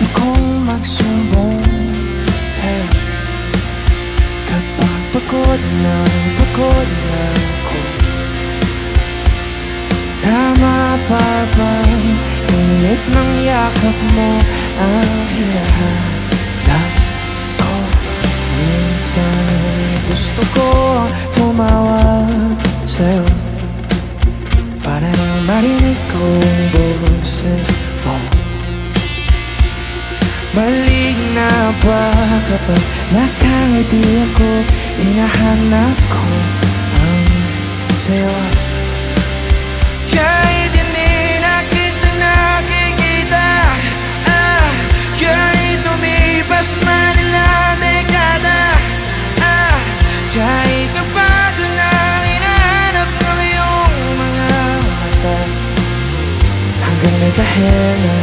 Gusto kong magsumbong sa'yo kapag pagod na ako. Tama pa bang init ng yakap mo ang hinahanap ko? Minsan gusto ko tumawag sa'yo para nang marinig ko ang boses mo. Mali na ba kapag nakangiti ako? Hinahanap ko ang sayo. Kahit hindi na kita nakikita, kahit lumipas man ilang dekada, kahit napado na hinahanap ng iyong mga mata, hanggang may kahel na